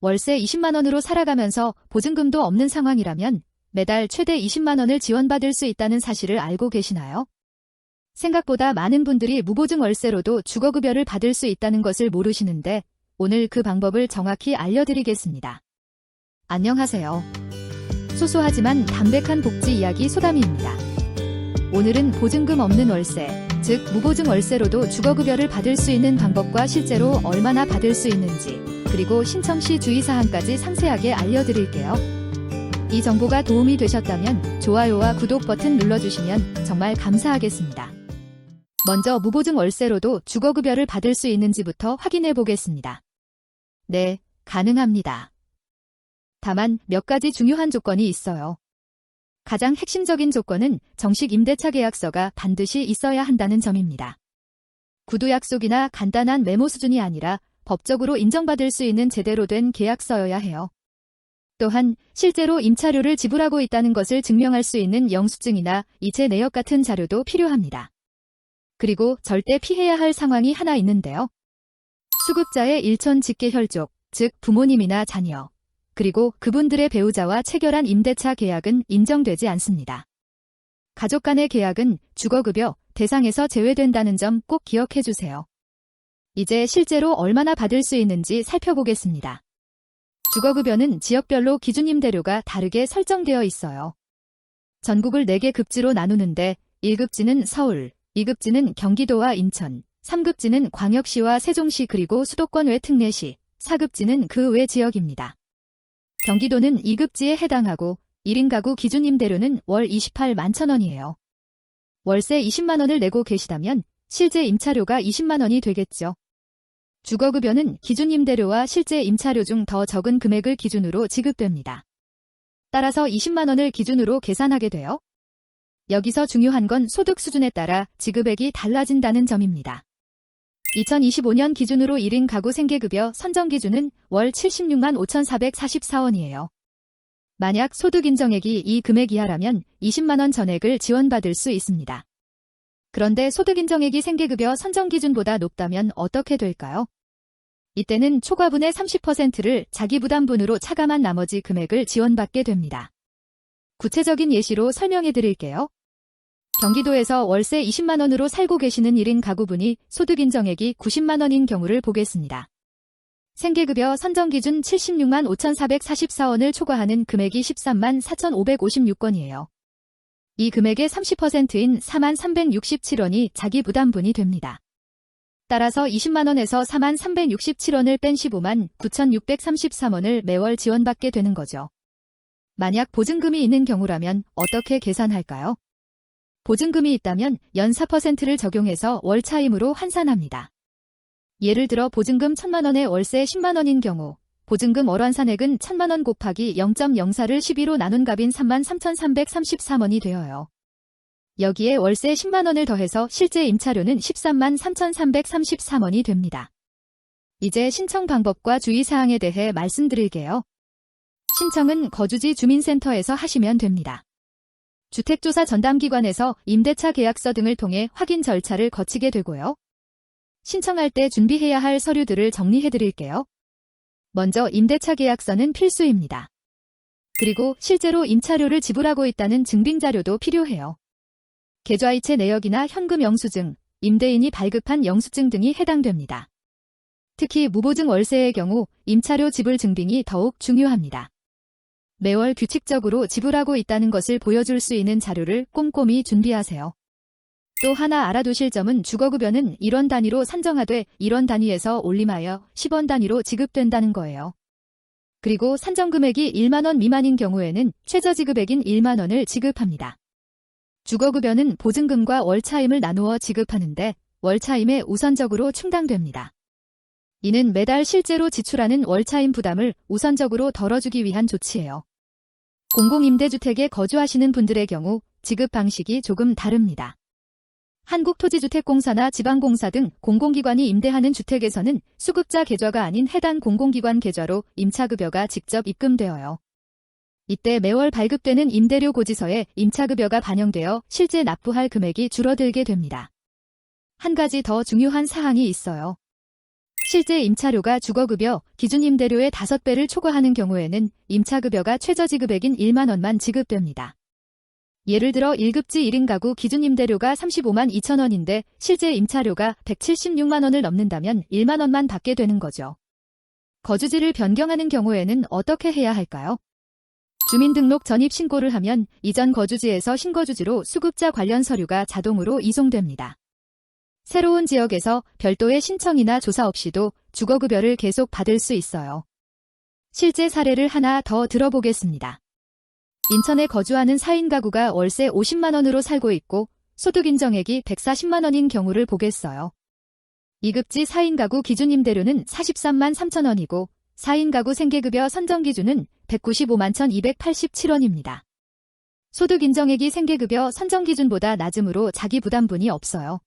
월세 20만 원으로 살아가면서 보증금도 없는 상황이라면 매달 최대 20만 원을 지원받을 수 있다는 사실을 알고 계시나요? 생각보다 많은 분들이 무보증 월세로도 주거급여를 받을 수 있다는 것을 모르시는데 오늘 그 방법을 정확히 알려드리겠습니다. 안녕하세요. 소소하지만 담백한 복지 이야기 소담이입니다. 오늘은 보증금 없는 월세, 즉 무보증 월세로도 주거급여를 받을 수 있는 방법과 실제로 얼마나 받을 수 있는지, 그리고 신청 시 주의사항까지 상세하게 알려드릴게요. 이 정보가 도움이 되셨다면 좋아요와 구독 버튼 눌러주시면 정말 감사하겠습니다. 먼저 무보증 월세로도 주거급여를 받을 수 있는지부터 확인해 보겠습니다. 네, 가능합니다. 다만 몇 가지 중요한 조건이 있어요. 가장 핵심적인 조건은 정식 임대차 계약서가 반드시 있어야 한다는 점입니다. 구두 약속이나 간단한 메모 수준이 아니라 법적으로 인정받을 수 있는 제대로 된 계약서여야 해요. 또한 실제로 임차료를 지불하고 있다는 것을 증명할 수 있는 영수증이나 이체 내역 같은 자료도 필요합니다. 그리고 절대 피해야 할 상황이 하나 있는데요. 수급자의 일촌 직계 혈족, 즉 부모님이나 자녀, 그리고 그분들의 배우자와 체결한 임대차 계약은 인정되지 않습니다. 가족 간의 계약은 주거급여 대상에서 제외된다는 점 꼭 기억해 주세요. 이제 실제로 얼마나 받을 수 있는지 살펴보겠습니다. 주거급여는 지역별로 기준 임대료가 다르게 설정되어 있어요. 전국을 4개 급지로 나누는데 1급지는 서울, 2급지는 경기도와 인천, 3급지는 광역시와 세종시 그리고 수도권 외 특례시, 4급지는 그 외 지역입니다. 경기도는 2급지에 해당하고 1인 가구 기준 임대료는 월 28만 1,000원이에요. 월세 20만 원을 내고 계시다면 실제 임차료가 20만 원이 되겠죠. 주거급여는 기준 임대료와 실제 임차료 중 더 적은 금액을 기준으로 지급됩니다. 따라서 20만 원을 기준으로 계산하게 돼요. 여기서 중요한 건 소득 수준에 따라 지급액이 달라진다는 점입니다. 2025년 기준으로 1인 가구 생계급여 선정 기준은 월 76만 5,444원이에요. 만약 소득 인정액이 이 금액 이하라면 20만 원 전액을 지원받을 수 있습니다. 그런데 소득 인정액이 생계급여 선정 기준보다 높다면 어떻게 될까요? 이때는 초과분의 30%를 자기부담분으로 차감한 나머지 금액을 지원받게 됩니다. 구체적인 예시로 설명해 드릴게요. 경기도에서 월세 20만 원으로 살고 계시는 1인 가구분이 소득 인정액이 90만 원인 경우를 보겠습니다. 생계급여 선정 기준 76만 5,444원을 초과하는 금액이 13만 4,556원이에요. 이 금액의 30%인 4만 367원이 자기부담분이 됩니다. 따라서 20만 원에서 4만 367원을 뺀 15만 9,633원을 매월 지원받게 되는 거죠. 만약 보증금이 있는 경우라면 어떻게 계산할까요? 보증금이 있다면 연 4%를 적용해서 월 차임으로 환산합니다. 예를 들어 보증금 1,000만 원에 월세 10만 원인 경우 보증금 월환산액은 1,000만 원 곱하기 0.04를 12로 나눈 값인 3만 3,333원이 되어요. 여기에 월세 10만 원을 더해서 실제 임차료는 13만 3,333원이 됩니다. 이제 신청 방법과 주의사항에 대해 말씀드릴게요. 신청은 거주지 주민센터에서 하시면 됩니다. 주택조사 전담기관에서 임대차 계약서 등을 통해 확인 절차를 거치게 되고요. 신청할 때 준비해야 할 서류들을 정리해 드릴게요. 먼저 임대차 계약서는 필수입니다. 그리고 실제로 임차료를 지불하고 있다는 증빙자료도 필요해요. 계좌이체 내역이나 현금 영수증, 임대인이 발급한 영수증 등이 해당됩니다. 특히 무보증 월세의 경우 임차료 지불 증빙이 더욱 중요합니다. 매월 규칙적으로 지불하고 있다는 것을 보여줄 수 있는 자료를 꼼꼼히 준비하세요. 또 하나 알아두실 점은 주거급여는 1원 단위로 산정하되 1원 단위에서 올림하여 10원 단위로 지급된다는 거예요. 그리고 산정금액이 1만 원 미만인 경우에는 최저지급액인 1만 원을 지급합니다. 주거급여는 보증금과 월차임을 나누어 지급하는데 월차임에 우선적으로 충당됩니다. 이는 매달 실제로 지출하는 월차임 부담을 우선적으로 덜어주기 위한 조치예요. 공공임대주택에 거주하시는 분들의 경우 지급 방식이 조금 다릅니다. 한국토지주택공사나 지방공사 등 공공기관이 임대하는 주택에서는 수급자 계좌가 아닌 해당 공공기관 계좌로 임차급여가 직접 입금되어요. 이때 매월 발급되는 임대료 고지서에 임차급여가 반영되어 실제 납부할 금액이 줄어들게 됩니다. 한 가지 더 중요한 사항이 있어요. 실제 임차료가 주거급여 기준 임대료의 5배를 초과하는 경우에는 임차급여가 최저지급액인 1만 원만 지급됩니다. 예를 들어 1급지 1인 가구 기준 임대료가 35만 2천 원인데 실제 임차료가 176만 원을 넘는다면 1만 원만 받게 되는 거죠. 거주지를 변경하는 경우에는 어떻게 해야 할까요? 주민등록 전입 신고를 하면 이전 거주지에서 신거주지로 수급자 관련 서류가 자동으로 이송됩니다. 새로운 지역에서 별도의 신청이나 조사 없이도 주거급여를 계속 받을 수 있어요. 실제 사례를 하나 더 들어보겠습니다. 인천에 거주하는 4인 가구가 월세 50만 원으로 살고 있고 소득 인정액이 140만 원인 경우를 보겠어요. 2급지 4인 가구 기준 임대료는 43만 3천 원이고 4인 가구 생계급여 선정 기준은 195만 1,287원입니다. 소득 인정액이 생계급여 선정 기준보다 낮으므로 자기 부담분이 없어요.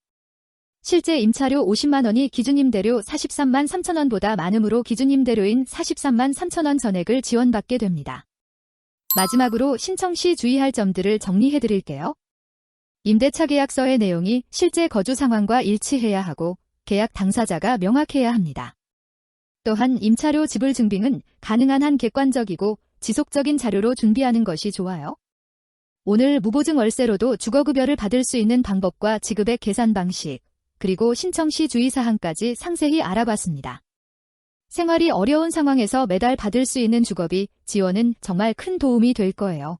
실제 임차료 50만 원이 기준 임대료 43만 3천 원보다 많으므로 기준 임대료인 43만 3천 원 전액을 지원받게 됩니다. 마지막으로 신청 시 주의할 점들을 정리해 드릴게요. 임대차 계약서의 내용이 실제 거주 상황과 일치해야 하고 계약 당사자가 명확해야 합니다. 또한 임차료 지불 증빙은 가능한 한 객관적이고 지속적인 자료로 준비하는 것이 좋아요. 오늘 무보증 월세로도 주거급여를 받을 수 있는 방법과 지급액 계산 방식, 그리고 신청 시 주의사항까지 상세히 알아봤습니다. 생활이 어려운 상황에서 매달 받을 수 있는 주거비 지원은 정말 큰 도움이 될 거예요.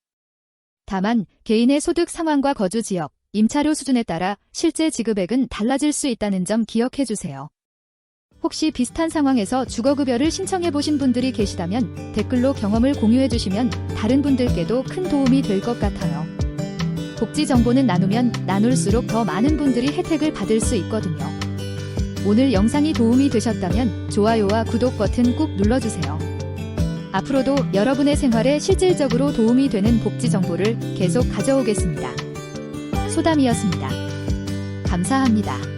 다만 개인의 소득 상황과 거주 지역, 임차료 수준에 따라 실제 지급액은 달라질 수 있다는 점 기억해 주세요. 혹시 비슷한 상황에서 주거급여를 신청해 보신 분들이 계시다면 댓글로 경험을 공유해 주시면 다른 분들께도 큰 도움이 될 것 같아요. 복지 정보는 나누면 나눌수록 더 많은 분들이 혜택을 받을 수 있거든요. 오늘 영상이 도움이 되셨다면 좋아요와 구독 버튼 꾹 눌러주세요. 앞으로도 여러분의 생활에 실질적으로 도움이 되는 복지 정보를 계속 가져오겠습니다. 소담이었습니다. 감사합니다.